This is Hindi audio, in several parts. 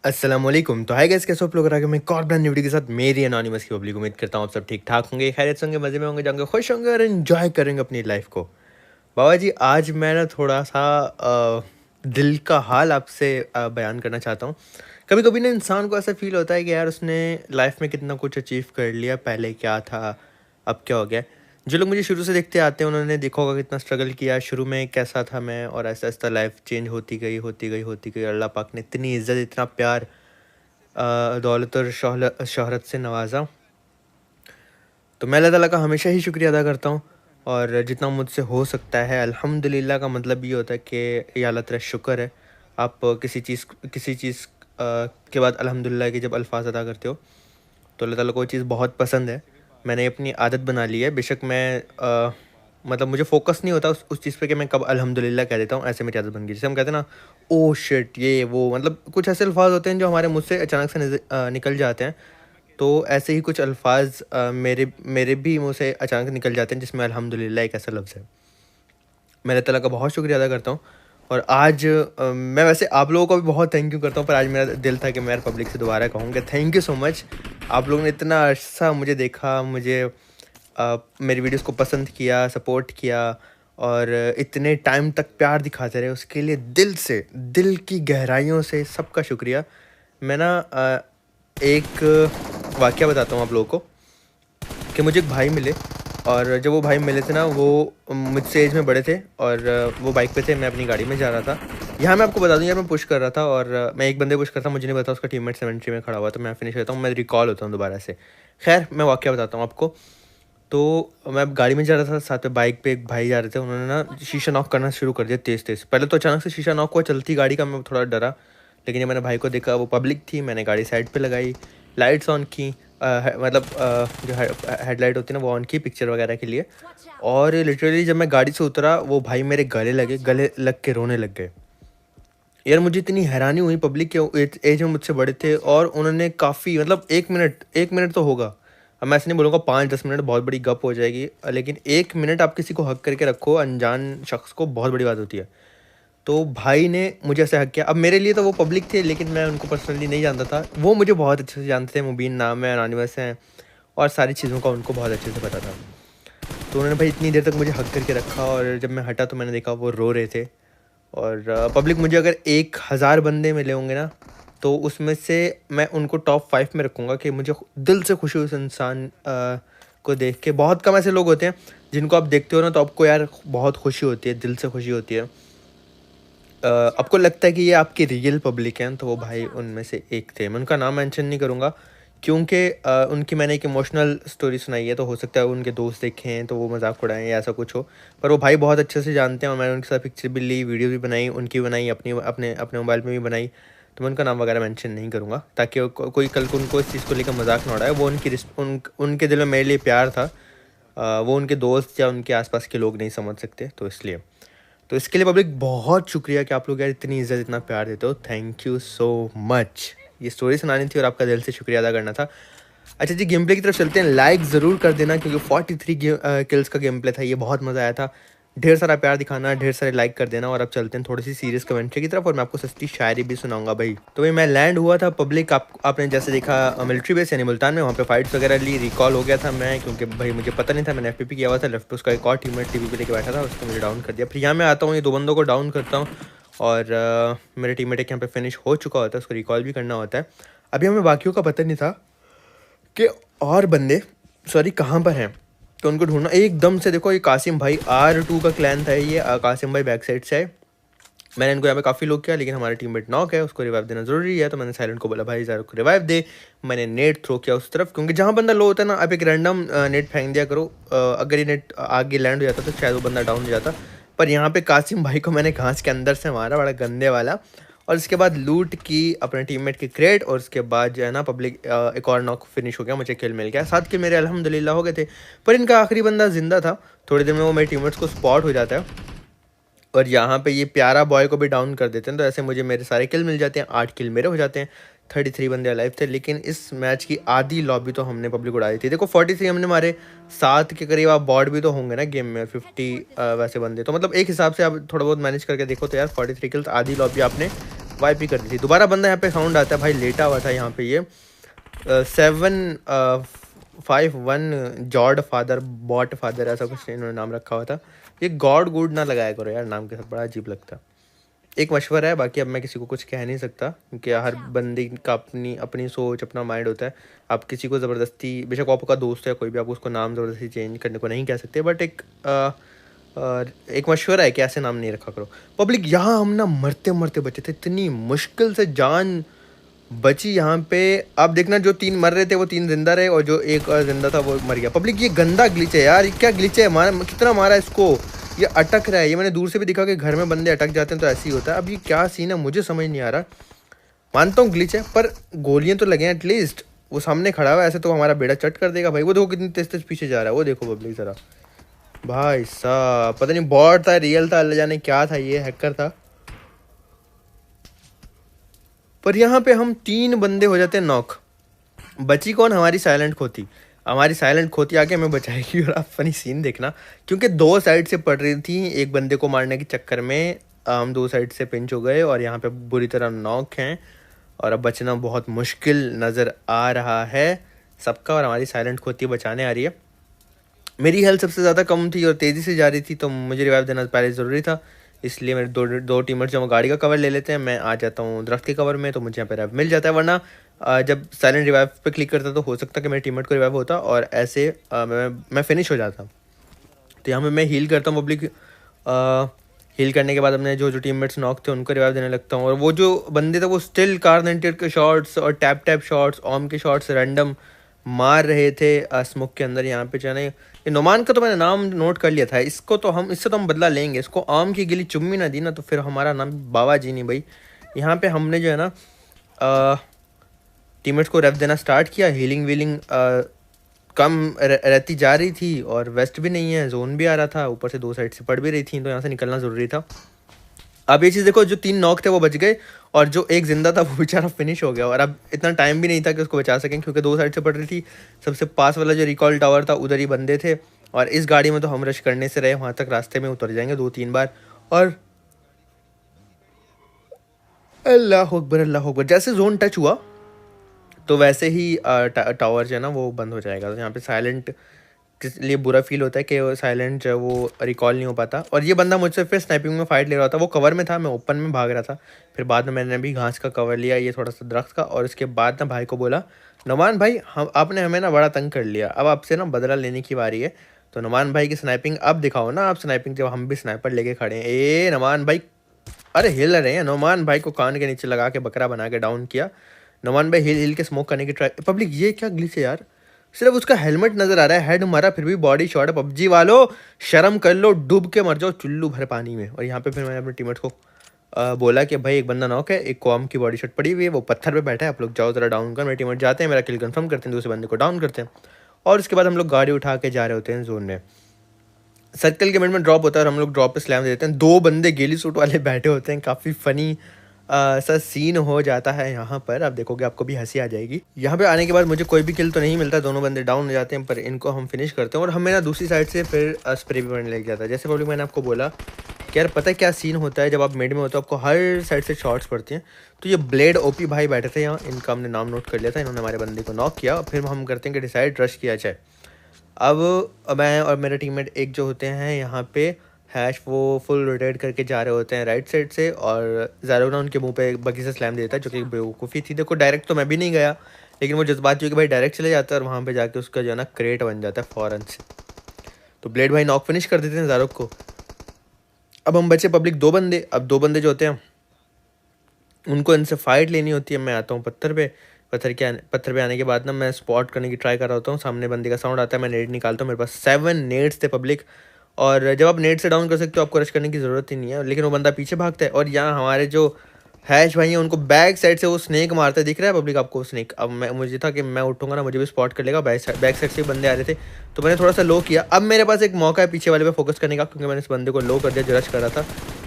अस्सलामुअलैकुम। तो हाय गाइस, कैसे हो आप लोग? आगे मैं एक और ब्रांड न्यू वीडियो के साथ मेरी एनोनिमस की पब्लिक। उम्मीद करता हूँ आप सब ठीक ठाक होंगे, खैरियत से होंगे, मज़े में होंगे, जाएंगे, खुश होंगे और एंजॉय करेंगे अपनी लाइफ को। बाबा जी, आज मैं ना थोड़ा सा दिल का हाल आपसे बयान करना चाहता हूँ। कभी कभी ना इंसान को ऐसा फील होता है कि यार उसने लाइफ में कितना कुछ अचीव कर लिया, पहले क्या था अब क्या हो गया। जो लोग मुझे शुरू से देखते आते हैं उन्होंने देखा होगा कितना स्ट्रगल किया, शुरू में कैसा था मैं, और ऐसा ऐसा लाइफ चेंज होती गई होती गई होती गई। अल्लाह पाक ने इतनी इज्जत, इतना प्यार, दौलत और शोहरत से नवाजा। तो मैं अल्लाह ताला का हमेशा ही शुक्रिया अदा करता हूँ, और जितना मुझसे हो सकता है अल्हम्दुलिल्लाह का मतलब ये होता है कि या अल्लाह तेरा शुक्र है। आप किसी चीज़ के बाद अल्हम्दुलिल्लाह के जब अल्फाज अदा करते हो तो अल्लाह ताला को वो चीज़ बहुत पसंद है। मैंने अपनी आदत बना ली है, बेशक मैं मतलब मुझे फ़ोकस नहीं होता उस चीज़ पे कि मैं कब अल्हम्दुलिल्लाह कह देता हूँ, ऐसे मेरी आदत बन गई। जैसे हम कहते हैं ना, ओह शिट, ये वो, मतलब कुछ ऐसे अल्फाज होते हैं जो हमारे मुँह से अचानक से निकल जाते हैं। तो ऐसे ही कुछ अल्फाज मेरे मेरे भी मुँह से अचानक निकल जाते हैं, जिसमें अल्हम्दुलिल्लाह एक ऐसा लफ्ज़ है। मैं अल्लाह ताला का बहुत शुक्रिया अदा करता हूँ। और आज मैं वैसे आप लोगों को भी बहुत थैंक यू करता हूँ, पर आज मेरा दिल था कि मैं यार पब्लिक से दोबारा कहूँगा थैंक यू सो मच। आप लोगों ने इतना अच्छा मुझे देखा, मुझे मेरी वीडियोस को पसंद किया, सपोर्ट किया, और इतने टाइम तक प्यार दिखाते रहे, उसके लिए दिल से, दिल की गहराइयों से सबका शुक्रिया। मैं ना एक वाक़या बताता हूँ आप लोगों को कि मुझे एक भाई मिले, और जब वो भाई मिले थे ना, वो मुझसे एज में बड़े थे, और वो बाइक पे थे, मैं अपनी गाड़ी में जा रहा था। यहाँ मैं आपको बता दूँ यार, मैं पुश कर रहा था, और मैं एक बंदे पुश करता, मुझे नहीं पता उसका टीममेट सेवेंट्री में खड़ा हुआ, तो मैं फिनिश करता हूँ, मैं रिकॉल होता हूँ दोबारा से। खैर, मैं वाक़या बताता हूँ आपको। तो मैं गाड़ी में जा रहा था, साथ में बाइक पे एक भाई जा रहे थे, उन्होंने ना शीशा नॉक करना शुरू कर दिया तेज़ तेज़। पहले तो अचानक से शीशा नॉक हुआ चलती गाड़ी का, मैं थोड़ा डरा, लेकिन जब मैंने भाई को देखा, वो पब्लिक थी, मैंने गाड़ी साइड पे लगाई, लाइट्स ऑन की, मतलब जो हेडलाइट होती है ना वो ऑन की पिक्चर वगैरह के लिए। और लिटरली जब मैं गाड़ी से उतरा, वो भाई मेरे गले लग के रोने लग गए। यार मुझे इतनी हैरानी हुई, पब्लिक के एज में मुझसे बड़े थे, और उन्होंने काफ़ी, मतलब 1 मिनट तो होगा, अब मैं ऐसे नहीं बोलूँगा 5-10 मिनट, बहुत बड़ी गप हो जाएगी, लेकिन 1 मिनट आप किसी को हक करके रखो, अनजान शख्स को, बहुत बड़ी बात होती है। तो भाई ने मुझे ऐसे हक किया। अब मेरे लिए तो वो पब्लिक थे, लेकिन मैं उनको पर्सनली नहीं जानता था, वो मुझे बहुत अच्छे से जानते थे, मुबीन नाम है, एनोनिमस हैं, और सारी चीज़ों का उनको बहुत अच्छे से पता था। तो उन्होंने भाई इतनी देर तक मुझे हक करके रखा, और जब मैं हटा तो मैंने देखा वो रो रहे थे। और पब्लिक, मुझे अगर 1000 बंदे मिले होंगे ना, तो उसमें से मैं उनको टॉप 5 में रखूँगा कि मुझे दिल से खुशी हुई उस इंसान को देख के। बहुत कम ऐसे लोग होते हैं जिनको आप देखते हो ना तो आपको यार बहुत खुशी होती है, दिल से खुशी होती है। आपको लगता है कि ये आपकी रियल पब्लिक हैं, तो वो भाई उनमें से एक थे। मैं उनका नाम मेंशन नहीं करूँगा, क्योंकि उनकी मैंने एक इमोशनल स्टोरी सुनाई है, तो हो सकता है उनके दोस्त देखें हैं तो वो मजाक उड़ाएं या ऐसा कुछ हो। पर वो भाई बहुत अच्छे से जानते हैं, और मैंने उनके साथ पिक्चर भी ली, वीडियो भी बनाई, उनकी बनाई, अपनी अपने अपने मोबाइल में भी बनाई। तो मैं उनका नाम वगैरह मेंशन नहीं करूँगा, ताकि कोई कल को उनको इस चीज़ को लेकर मजाक ना उड़ाए। वो उनके दिल में मेरे लिए प्यार था। वो उनके दोस्त या उनके आसपास के लोग नहीं समझ सकते, तो इसलिए। तो इसके लिए पब्लिक बहुत शुक्रिया कि आप लोग यार इतनी इज्जत, इतना प्यार देते हो, थैंक यू सो मच। ये स्टोरी सुनानी थी और आपका दिल से शुक्रिया अदा करना था। अच्छा जी, गेम प्ले की तरफ चलते हैं। लाइक ज़रूर कर देना, क्योंकि 43 किल्स का गेम प्ले था, ये बहुत मज़ा आया था। ढेर सारा प्यार दिखाना, ढेर सारे लाइक कर देना। और अब चलते हैं थोड़ी सी सीरियस कमेंट्री की तरफ, और मैं आपको सस्ती शायरी भी सुनाऊंगा भाई। तो भाई मैं लैंड हुआ था पब्लिक, आपने जैसे देखा मिलिट्री बेस यानी मुल्तान में, वहाँ पे फाइट्स वगैरह ली, रिकॉल हो गया था मैं, क्योंकि भाई मुझे पता नहीं था, मैंने एफपीपी किया हुआ था, लेफ्ट उसका एक और टीममेट टीवी पे लेके बैठा था, उसको मुझे डाउन कर दिया। फिर यहाँ मैं आता हूँ, ये 2 बंदों को डाउन करता हूँ, और मेरे टीममेट एक यहाँ पे फिनिश हो चुका होता है, उसको रिकॉल भी करना होता है। अभी हमें बाकियों का पता नहीं था कि और बंदे सॉरी कहाँ पर हैं, तो उनको ढूंढना एकदम से। देखो ये कासिम भाई, R2 का क्लैन था ये, कासिम भाई बैक साइड से है। मैंने इनको यहाँ पे काफ़ी लोग किया, लेकिन हमारे टीममेट नॉक है, उसको रिवाइव देना ज़रूरी है, तो मैंने साइलेंट को बोला भाई ज़रा को रिवाइव दे। मैंने नेट थ्रो किया उस तरफ, क्योंकि जहाँ बंदा लो होता है ना, आप एक रैंडम नेट फेंक दिया करो, अगर ये नेट आगे लैंड हो जाता तो शायद वो बंदा डाउन हो जाता। पर यहाँ पे कासिम भाई को मैंने घास के अंदर से मारा, बड़ा गंदे वाला। और इसके बाद लूट की अपने टीममेट की क्रेट, और उसके बाद जो है ना पब्लिक एक और नॉक फिनिश हो गया, मुझे किल मिल गया। 7 किल मेरे अल्हम्दुलिल्लाह हो गए थे। पर इनका आखिरी बंदा जिंदा था, थोड़ी देर में वो मेरे टीममेट्स को स्पॉट हो जाता है, और यहाँ पे ये प्यारा बॉय को भी डाउन कर देते हैं, तो ऐसे मुझे मेरे सारे किल मिल जाते हैं, 8 किल मेरे हो जाते हैं। 33 बंदे अलाइव थे, लेकिन इस मैच की आधी लॉबी तो हमने पब्लिक उड़ा दी थी। देखो 43 हमने मारे, 7 के करीब आप बॉट भी तो होंगे ना गेम में, 50 वैसे बंदे, तो मतलब एक हिसाब से आप थोड़ा बहुत मैनेज करके देखो तो यार 43 किल्स, आधी लॉबी आपने वाइप ही कर दी थी। दोबारा बंदा यहाँ पे साउंड आता है, भाई लेटा हुआ था यहाँ पे ये 751 जॉर्ड फादर बॉट फादर ऐसा कुछ इन्होंने नाम रखा हुआ था। ये गॉड गुड ना लगाया करो यार, नाम के साथ बड़ा अजीब लगता है। एक मशवरा है, बाकी अब मैं किसी को कुछ कह नहीं सकता क्योंकि हर बंदे का अपनी अपनी सोच अपना माइंड होता है। आप किसी को ज़बरदस्ती, बेशक आपका दोस्त है कोई भी, आप उसको नाम ज़बरदस्ती चेंज करने को नहीं कह सकते, बट एक मशवरा है कि ऐसे नाम नहीं रखा करो। पब्लिक यहाँ हम ना मरते मरते बचे थे, इतनी मुश्किल से जान बची यहाँ पे। आप देखना जो 3 मर रहे थे वो 3 जिंदा रहे और जो एक जिंदा था वो मर गया। पब्लिक ये गंदा ग्लिच है यार, ये क्या ग्लिच है, कितना मारा इसको, ये अटक रहा है। ये मैंने दूर से भी दिखा कि घर में बंदे अटक जाते हैं तो ऐसे ही होता है। अब ये क्या सीन है मुझे समझ नहीं आ रहा। मानता हूँ ग्लिच है पर गोलियां तो लगे एटलीस्ट, वो सामने खड़ा हुआ है, ऐसे तो हमारा बेड़ा चट कर देगा भाई। वो देखो कितनी तेज तेज पीछे जा रहा है, वो देखो पब्लिक जरा। भाई साहब पता नहीं बॉट था रियल था, अल्लाह जाने क्या था, ये हैकर था। पर यहाँ पे हम 3 बंदे हो जाते हैं नॉक। बची कौन, हमारी साइलेंट खोती। हमारी साइलेंट खोती आके हमें बचाएगी। और आप फनी सीन देखना, क्योंकि 2 साइड से पड़ रही थी, एक बंदे को मारने के चक्कर में हम 2 साइड से पिंच हो गए और यहाँ पे बुरी तरह नॉक हैं और अब बचना बहुत मुश्किल नज़र आ रहा है सबका। और हमारी साइलेंट खोती बचाने आ रही है। मेरी हेल्थ सबसे ज़्यादा कम थी और तेज़ी से जा रही थी, तो मुझे रिवाइव देना पहले ज़रूरी था। इसलिए मेरे दो टीमर्स जो गाड़ी का कवर ले लेते हैं, मैं आ जाता हूँ दरख्त के कवर में, तो मुझे यहाँ पे रिवाइव मिल जाता है। वरना जब साइलेंट रिवाइव पे क्लिक करता तो हो सकता कि मेरे टीममेट को रिवाइव होता और ऐसे मैं फिनिश हो जाता। तो यहाँ पे मैं हील करता हूँ पब्लिक। हील करने के बाद अपने जो टीममेट्स नॉक थे उनको रिवाइव देने लगता हूँ। और वो जो बंदे थे वो स्टिल कार 98 के शॉट्स और टैप शॉट्स, ऑम के शॉट्स रैंडम मार रहे थे स्मोक के अंदर। यहाँ पे जाने ये नोमान का तो मैंने नाम नोट कर लिया था, इसको तो इससे तो हम बदला लेंगे। इसको आम की गिली चुम्मी ना दी ना तो फिर हमारा नाम बाबा जी नहीं भाई। यहाँ पे हमने जो है ना टीममेट्स को रेफ देना स्टार्ट किया। हीलिंग वीलिंग कम रहती जा रही थी और वेस्ट भी नहीं है, जोन भी आ रहा था, ऊपर से 2 साइड से पड़ भी रही थी, तो यहाँ से निकलना ज़रूरी था। अब ये चीज़ देखो, जो 3 नॉक थे वो बच गए और जो एक जिंदा था वो बेचारा फिनिश हो गया। और अब इतना टाइम भी नहीं था कि उसको बचा सकें क्योंकि 2 साइड से पड़ रही थी। सबसे पास वाला जो रिकॉल टावर था उधर ही बंदे थे और इस गाड़ी में तो हम रश करने से रहे, वहाँ तक रास्ते में उतर जाएंगे 2-3 बार। और अल्लाह अकबर अल्लाह अकबर, जैसे जोन टच हुआ तो वैसे ही टावर जो है ना वो बंद हो जाएगा। तो यहाँ पे साइलेंट किस लिए बुरा फील होता है कि साइलेंट जो है वो रिकॉल नहीं हो पाता। और ये बंदा मुझसे फिर स्नाइपिंग में फाइट ले रहा था, वो कवर में था, मैं ओपन में भाग रहा था। फिर बाद में मैंने भी घास का कवर लिया, ये थोड़ा सा दरख्त का, और उसके बाद ना भाई को बोला नुमान भाई हम आपने हमें ना बड़ा तंग कर लिया, अब आपसे ना बदला लेने की बारी है। तो नुमान भाई की स्नाइपिंग अब दिखाओ ना, आप स्नाइपिंग जब हम भी स्नाइपर लेके खड़े हैं। ए नुमान भाई, अरे हिल रहे हैं। नुमान भाई को कान के नीचे लगा के बकरा बना के डाउन किया। नुमान भाई हिल के स्मोक करने की ट्राई। पब्लिक ये क्या ग्लिच है यार, सिर्फ उसका हेलमेट नजर आ रहा है, हेड मारा फिर भी बॉडी शॉट है। पबजी वालों शर्म कर लो, डूब के मर जाओ चुल्लू भर पानी में। और यहाँ पे फिर मैंने अपने टीममेट को बोला कि भाई एक बंदा नॉक है, एक कॉम की बॉडी शॉट पड़ी हुई है, वो पत्थर पे बैठा है, आप लोग जाओ जरा डाउन कर। मेरे टीममेट जाते हैं, मेरा किल कंफर्म करते हैं, दूसरे बंदे को डाउन करते हैं और उसके बाद हम लोग गाड़ी उठा के जा रहे होते हैं जोन में। सर्कल के मिनट में ड्रॉप होता है और हम लोग ड्रॉप पे स्लैम दे देते हैं। 2 बंदे गेली सूट वाले बैठे होते हैं, काफ़ी फ़नी सा सीन हो जाता है यहाँ पर। आप देखोगे आपको भी हंसी आ जाएगी। यहाँ पे आने के बाद मुझे कोई भी किल तो नहीं मिलता, दोनों बंदे डाउन हो जाते हैं, पर इनको हम फिनिश करते हैं और हमें ना दूसरी साइड से फिर स्प्रे भी बनने लग जाता है। जैसे पब्लिक मैंने आपको बोला कि यार पता है क्या सीन होता है, जब आप मिड में होते हो आपको हर साइड से शॉट्स पड़ती हैं। तो ये ब्लेड ओपी भाई बैठे थे यहाँ, इनका हमने नाम नोट कर लिया था, इन्होंने हमारे बंदे को नॉक किया। फिर हम करते हैं कि डिसाइड रश किया जाए। अब मैं और मेरे टीममेट एक जो होते हैं यहाँ पे हैश, वो फुल रोटेट करके जा रहे होते हैं राइट साइड से और ज़ारोना उनके मुंह पे बगी से स्लैम देता है, जो कि बेवकूफ़ी थी। देखो डायरेक्ट तो मैं भी नहीं गया, लेकिन वो जज्बात जो कि भाई डायरेक्ट चले जाता है और वहाँ पे जाके उसका जो है ना क्रेट बन जाता है फ़ौरन से। तो ब्लेड भाई नॉक फिनिश कर देते हैं ज़ारोक को। अब हम बचे पब्लिक 2 बंदे। अब 2 बंदे जो होते हैं उनको इनसे फाइट लेनी होती है। मैं आता हूँ पत्थर पे आने के बाद ना मैं स्पॉट करने की ट्राई कर रहा होता हूँ। सामने बंदे का साउंड आता है, मैं नेट निकालता हूँ, मेरे पास 7 नेट्स थे पब्लिक। और जब आप नेट से डाउन कर सकते हो आपको रश करने की ज़रूरत ही नहीं है, लेकिन वो बंदा पीछे भागता है। और यहाँ हमारे जो हैश भाई हैं उनको बैक साइड से वो स्नेक मारता है, दिख रहा है पब्लिक आपको स्नेक। अब मुझे था कि मैं उठूंगा ना मुझे भी स्पॉट कर लेगा, बैक साइड से बंदे आ रहे थे, तो मैंने थोड़ा सा लो किया। अब मेरे पास एक मौका है पीछे वाले पे फोकस करने का, क्योंकि मैंने इस बंदे को लो कर दिया जो रश कर रहा था।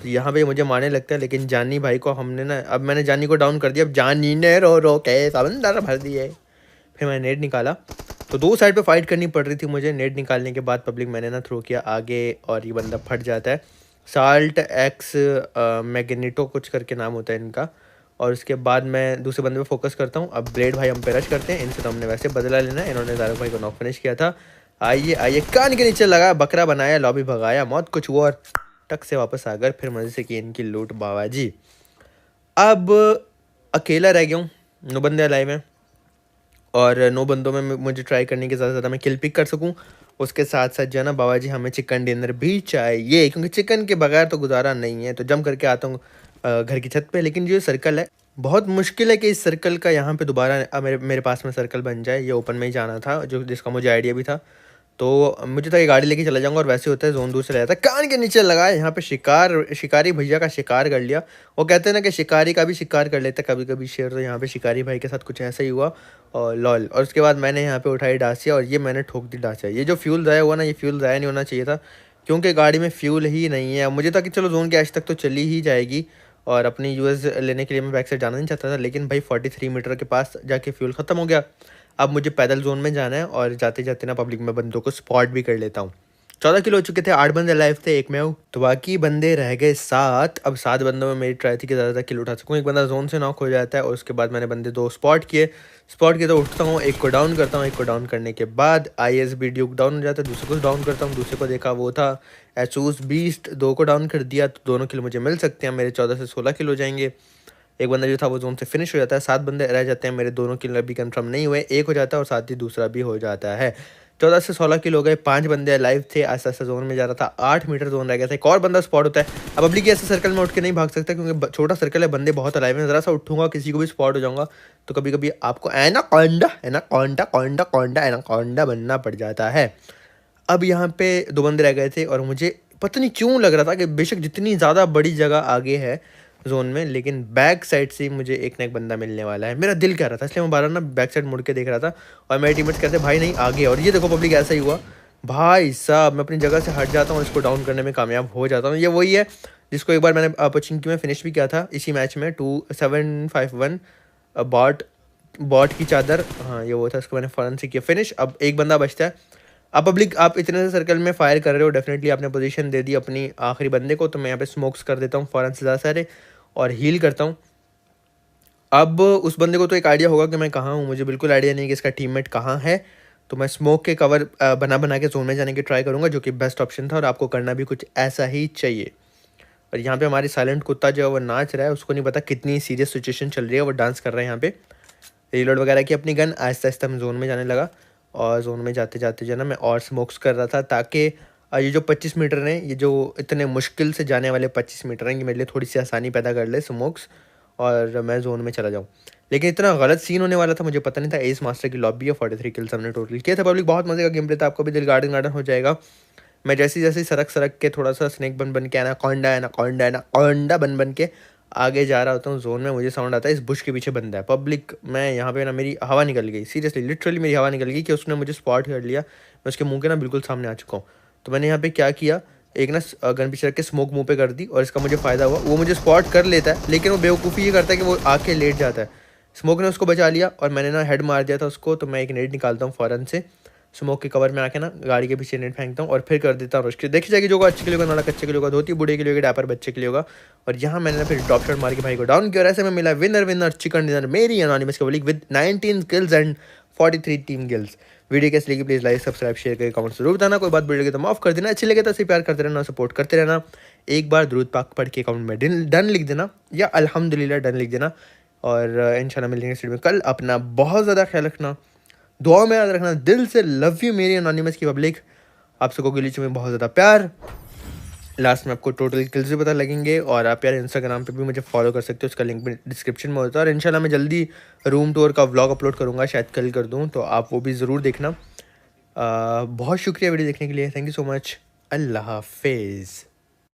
तो यहाँ पे मुझे मारने लगता है, लेकिन जानी भाई को हमने ना, अब मैंने जानी को डाउन कर दिया। अब जानी ने रो के समंदर भर दिए। फिर मैंने नेट निकाला, तो 2 साइड पे फाइट करनी पड़ रही थी मुझे। नेट निकालने के बाद पब्लिक मैंने ना थ्रो किया आगे और ये बंदा फट जाता है। साल्ट एक्स मैग्नेटो कुछ करके नाम होता है इनका, और उसके बाद मैं दूसरे बंदे पे फोकस करता हूँ। अब ब्लेड भाई हम पे रश करते हैं, इनसे तो हमने वैसे बदला लेना है। इन्होंने ज़ारक भाई को नॉक फिनिश किया था। आइए आइए, कान के नीचे लगा, बकरा बनाया, लॉबी भगाया, मौत कुछ हुआ और टक से वापस आ गए। फिर मज़े से की इनकी लूट बाबा जी। अब अकेला रह गया हूँ, 9 बंदे अलाइव हैं और 9 बंदों में मुझे ट्राई करने की ज़्यादा से ज़्यादा मैं किल पिक कर सकूँ। उसके साथ साथ जो है ना बाबा जी, हमें चिकन डिनर भी चाहिए, क्योंकि चिकन के बगैर तो गुजारा नहीं है। तो जम करके आता हूँ घर की छत पे। लेकिन जो सर्कल है, बहुत मुश्किल है कि इस सर्कल का यहाँ पे दोबारा मेरे पास में सर्कल बन जाए। ये ओपन में ही जाना था, जो जिसका मुझे आइडिया भी था। तो मुझे था कि गाड़ी लेके चला जाऊंगा और वैसे होता है जोन दूर से रहता है। कान के नीचे लगाया, यहाँ पे शिकारी भैया का शिकार कर लिया। वो कहते हैं ना कि शिकारी का भी शिकार कर लेता है कभी कभी शेर। तो यहाँ पे शिकारी भाई के साथ कुछ ऐसा ही हुआ और लॉल। और उसके बाद मैंने यहाँ पे उठाई डासिया और ये मैंने ठोक दी डासिया। ये जो फ्यूल ज़ाया हुआ ना, ये फ्यूल ज़ाया नहीं होना चाहिए था, क्योंकि गाड़ी में फ्यूल ही नहीं है। मुझे था कि चलो जोन के एज तक तो चली ही जाएगी और अपनी यूएस लेने के लिए मैं बैक साइड जाना नहीं चाहता था। लेकिन भाई 43 मीटर के पास जाके फ्यूल ख़त्म हो गया। अब मुझे पैदल जोन में जाना है और जाते जाते ना पब्लिक में बंदों को स्पॉट भी कर लेता हूँ। 14 किलो हो चुके थे, 8 बंदे लाइव थे, एक मैं हूँ, तो बाकी बंदे रह गए 7। अब 7 बंदों में मेरी ट्राई थी कि ज़्यादा किल उठा सकूँ। एक बंदा जोन से नॉक हो जाता है और उसके बाद मैंने बंदे 2 स्पॉट किए तो उठता हूँ, एक को डाउन करता हूँ। एक को डाउन करने के बाद ISB ड्यूक डाउन हो जाता है, दूसरे को डाउन करता हूँ। दूसरे को देखा वो था एसूस बीस्ट, 2 को डाउन कर दिया, तो दोनों किल मुझे मिल सकते हैं। मेरे 14 से 16 किल हो जाएंगे। एक बंदा जो था वो जोन से फिनिश हो जाता है। 7 बंदे रह जाते हैं, मेरे दोनों किल अभी कंफर्म नहीं हुए। एक हो जाता है और साथ ही दूसरा भी हो जाता है। 14 से 16 किल हो गए। 5 बंदे लाइव थे, आस्ते आस्ते जोन में जा रहा था। 8 मीटर जोन रह गया था, एक और बंदा स्पॉट होता है। अब पब्लिक ऐसे सर्कल में उठ के नहीं भाग सकता, क्योंकि छोटा सर्कल है, बंदे बहुत अलाइव हैं। ज़रा सा उठूंगा, किसी को भी स्पॉट हो जाऊंगा, तो कभी कभी आपको एनाकोंडा बनना पड़ जाता है। अब यहाँ पे 2 बंदे रह गए थे और मुझे पता नहीं क्यों लग रहा था कि बेशक जितनी ज़्यादा बड़ी जगह आगे है जोन में, लेकिन बैक साइड से मुझे एक ना एक बंदा मिलने वाला है। मेरा दिल कह रहा था, इसलिए मैं बार ना बैक साइड मुड़ के देख रहा था। और मेरे टीममेट्स कहते भाई नहीं आगे। और ये देखो पब्लिक, ऐसा ही हुआ भाई साहब। मैं अपनी जगह से हट जाता हूँ और इसको डाउन करने में कामयाब हो जाता हूँ। ये वही है जिसको एक बार मैंने पचिंकी में फिनिश भी किया था इसी मैच में, 2751 बॉट की चादर। हाँ ये वो था, इसको मैंने फ़ौरन से किया फिनिश। अब एक बंदा बचता है। अब पब्लिक, आप इतने से सर्कल में फायर कर रहे हो, डेफिनेटली आपने पोजीशन दे दी अपनी आखिरी बंदे को। तो मैं यहाँ पे स्मोक्स कर देता हूँ फ़ौरन से ज़्यादा सारे और हील करता हूँ। अब उस बंदे को तो एक आइडिया होगा कि मैं कहाँ हूँ, मुझे बिल्कुल आइडिया नहीं कि इसका टीममेट कहाँ है। तो मैं स्मोक के कवर बना बना के जोन में जाने की ट्राई करूँगा, जो कि बेस्ट ऑप्शन था। और आपको करना भी कुछ ऐसा ही चाहिए। और यहाँ पे हमारी साइलेंट कुत्ता जो है वो नाच रहा है, उसको नहीं पता कितनी सीरियस सिचुएशन चल रही है, वो डांस कर रहा है यहाँ पे। रीलोड वगैरह की अपनी गन, आहिस्ता आहिस्ता मैं जोन में जाने लगा। और जोन में जाते जाते जो है ना मैं और स्मोक्स कर रहा था, ताकि ये जो 25 मीटर हैं, ये जो इतने मुश्किल से जाने वाले 25 मीटर हैं, ये मेरे लिए थोड़ी सी आसानी पैदा कर ले स्मोक्स, और मैं जोन में चला जाऊँ। लेकिन इतना गलत सीन होने वाला था, मुझे पता नहीं था। एस मास्टर की लॉबी है, 43 किल्स हमने टोटल किया था। पब्लिक बहुत मजे का गेम प्ले था, आपको भी दिल गार्डन गार्डन हो जाएगा। मैं जैसे जैसे सरक के थोड़ा सा स्नेक बन के एनाकोंडा बन के आगे जा रहा होता हूँ जोन में, मुझे साउंड आता है इस बुश के पीछे बंदा है। पब्लिक, मैं यहाँ पे ना मेरी हवा निकल गई, सीरियसली लिटरली मेरी हवा निकल गई कि उसने मुझे स्पॉट कर लिया। मैं उसके मुंह के ना बिल्कुल सामने आ चुका हूँ। तो मैंने यहाँ पे क्या किया, एक ना गन पीछे रख के स्मोक मुंह पे कर दी और इसका मुझे फ़ायदा हुआ। वो मुझे स्पॉट कर लेता है, लेकिन वो बेवकूफ़ी ये करता है कि वो आके लेट जाता है। स्मोक ने उसको बचा लिया और मैंने ना हेड मार दिया था उसको। तो मैं एक नेट निकालता हूँ फ़ौरन से, स्मोक के कवर में आके ना गाड़ी के पीछे नेट फेंकता हूँ और फिर कर देता हूँ रुश के। देखी जाएगी, जो अच्छे के लिए होगा, नाला कच्चे के लिए होगा, धोती बूढ़े के लिए होगा, डायपर बच्चे के लिए होगा। और यहाँ मैंने ना फिर ड्रॉप शॉट मार के भाई को डाउन किया और ऐसे में मिला विनर चिकन डिनर मेरी anonymous colleague with 19 kills and 43 team kills. Video कैसे लगी प्लीज़ लाइक सब्सक्राइब शेयर करके कमेंट जरूर बताना। कोई बात बुरी लगे तो माफ़ कर देना, अच्छी लगे तो ऐसे प्यार करते रहना, सपोर्ट करते रहना। एक बार दुरूद पाक पढ़ के अकाउंट में डन लिख देना या अल्हम्दुलिल्लाह डन लिख देना। और इंशाल्लाह मिलेंगे इस वीडियो में कल। अपना बहुत ज़्यादा ख्याल रखना, दुआ में याद रखना। दिल से लव यू मेरी एनोनिमस की पब्लिक। आप सबको गिलीच में बहुत ज़्यादा प्यार। लास्ट में आपको टोटल किल्स भी पता लगेंगे। और आप यार इंस्टाग्राम पे भी मुझे फॉलो कर सकते हो, उसका लिंक भी डिस्क्रिप्शन में होता है। और इंशाल्लाह मैं जल्दी रूम टूर का व्लॉग अपलोड करूँगा, शायद कल कर दूँ, तो आप वो भी ज़रूर देखना। बहुत शुक्रिया वीडियो देखने के लिए, थैंक यू सो मच। अल्लाह हाफिज़।